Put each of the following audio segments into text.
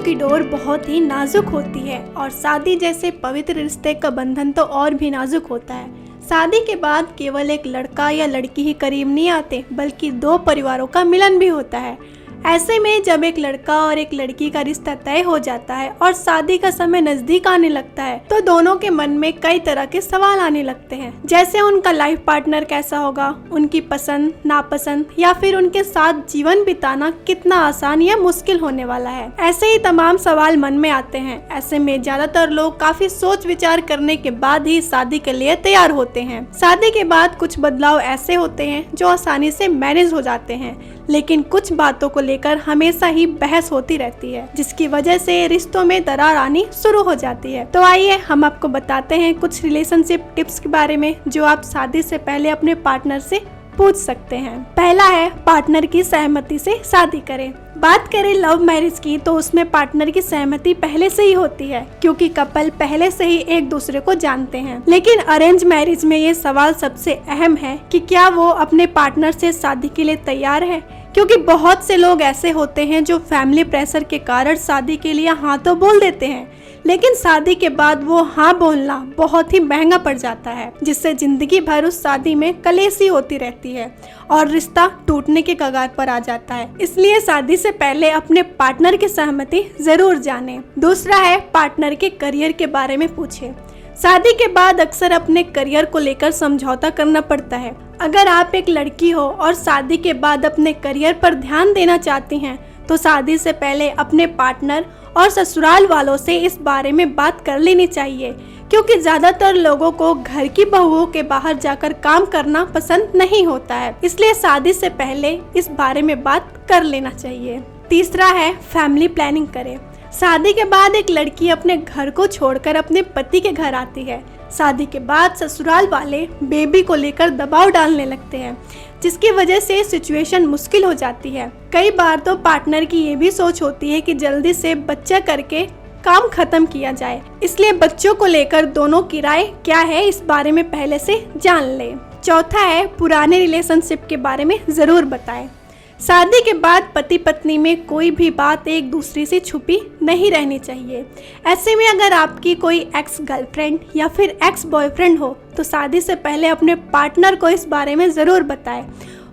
की डोर बहुत ही नाजुक होती है और शादी जैसे पवित्र रिश्ते का बंधन तो और भी नाजुक होता है। शादी के बाद केवल एक लड़का या लड़की ही करीब नहीं आते, बल्कि दो परिवारों का मिलन भी होता है। ऐसे में जब एक लड़का और एक लड़की का रिश्ता तय हो जाता है और शादी का समय नजदीक आने लगता है, तो दोनों के मन में कई तरह के सवाल आने लगते हैं, जैसे उनका लाइफ पार्टनर कैसा होगा, उनकी पसंद नापसंद, या फिर उनके साथ जीवन बिताना कितना आसान या मुश्किल होने वाला है। ऐसे ही तमाम सवाल मन में आते हैं। ऐसे में ज्यादातर लोग काफी सोच विचार करने के बाद ही शादी के लिए तैयार होते हैं। शादी के बाद कुछ बदलाव ऐसे होते हैं जो आसानी से मैनेज हो जाते हैं, लेकिन कुछ बातों को लेकर हमेशा ही बहस होती रहती है, जिसकी वजह से रिश्तों में दरार आनी शुरू हो जाती है। तो आइए हम आपको बताते हैं कुछ रिलेशनशिप टिप्स के बारे में जो आप शादी से पहले अपने पार्टनर से पूछ सकते हैं। पहला है, पार्टनर की सहमति से शादी करें। बात करें लव मैरिज की, तो उसमें पार्टनर की सहमति पहले से ही होती है, क्योंकि कपल पहले से ही एक दूसरे को जानते हैं। लेकिन अरेंज मैरिज में ये सवाल सबसे अहम है कि क्या वो अपने पार्टनर से शादी के लिए तैयार है, क्योंकि बहुत से लोग ऐसे होते हैं जो फैमिली प्रेशर के कारण शादी के लिए हाँ तो बोल देते हैं, लेकिन शादी के बाद वो हाँ बोलना बहुत ही महंगा पड़ जाता है, जिससे जिंदगी भर उस शादी में कलेशी होती रहती है और रिश्ता टूटने के कगार पर आ जाता है। इसलिए शादी से पहले अपने पार्टनर की सहमति जरूर जानें। दूसरा है, पार्टनर के करियर के बारे में पूछें। शादी के बाद अक्सर अपने करियर को लेकर समझौता करना पड़ता है। अगर आप एक लड़की हो और शादी के बाद अपने करियर पर ध्यान देना चाहती हैं, तो शादी से पहले अपने पार्टनर और ससुराल वालों से इस बारे में बात कर लेनी चाहिए, क्योंकि ज्यादातर लोगों को घर की बहुओं के बाहर जाकर काम करना पसंद नहीं होता है। इसलिए शादी से पहले इस बारे में बात कर लेना चाहिए। तीसरा है, फैमिली प्लानिंग करें। शादी के बाद एक लड़की अपने घर को छोड़कर अपने पति के घर आती है। शादी के बाद ससुराल वाले बेबी को लेकर दबाव डालने लगते हैं, जिसकी वजह से सिचुएशन मुश्किल हो जाती है। कई बार तो पार्टनर की ये भी सोच होती है कि जल्दी से बच्चा करके काम खत्म किया जाए। इसलिए बच्चों को लेकर दोनों की राय क्या है, इस बारे में पहले से जान ले। चौथा है, पुराने रिलेशनशिप के बारे में जरूर बताएं। शादी के बाद पति पत्नी में कोई भी बात एक दूसरे से छुपी नहीं रहनी चाहिए। ऐसे में अगर आपकी कोई एक्स गर्लफ्रेंड या फिर एक्स बॉयफ्रेंड हो, तो शादी से पहले अपने पार्टनर को इस बारे में ज़रूर बताएं,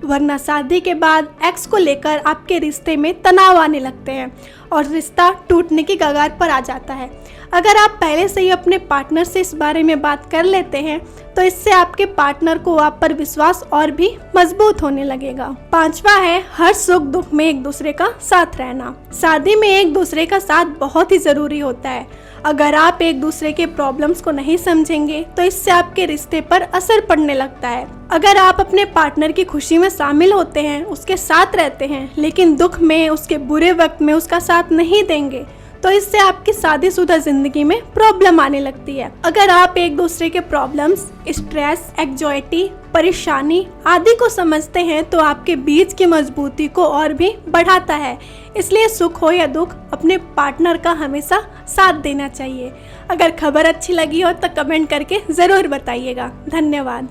वरना शादी के बाद एक्स को लेकर आपके रिश्ते में तनाव आने लगते हैं और रिश्ता टूटने की कगार पर आ जाता है। अगर आप पहले से ही अपने पार्टनर से इस बारे में बात कर लेते हैं, तो इससे आपके पार्टनर को आप पर विश्वास और भी मजबूत होने लगेगा। पांचवा है, हर सुख दुख में एक दूसरे का साथ रहना। शादी में एक दूसरे का साथ बहुत ही जरूरी होता है। अगर आप एक दूसरे के प्रॉब्लम्स को नहीं समझेंगे, तो इससे आपके रिश्ते पर असर पड़ने लगता है। अगर आप अपने पार्टनर की खुशी में शामिल होते हैं, उसके साथ रहते हैं, लेकिन दुख में, उसके बुरे वक्त में उसका साथ नहीं देंगे, तो इससे आपकी शादीशुदा जिंदगी में प्रॉब्लम आने लगती है। अगर आप एक दूसरे के प्रॉब्लम्स, स्ट्रेस, एंग्जायटी, परेशानी आदि को समझते हैं, तो आपके बीच की मजबूती को और भी बढ़ाता है। इसलिए सुख हो या दुख, अपने पार्टनर का हमेशा साथ देना चाहिए। अगर खबर अच्छी लगी हो तो कमेंट करके ज़रूर बताइएगा। धन्यवाद।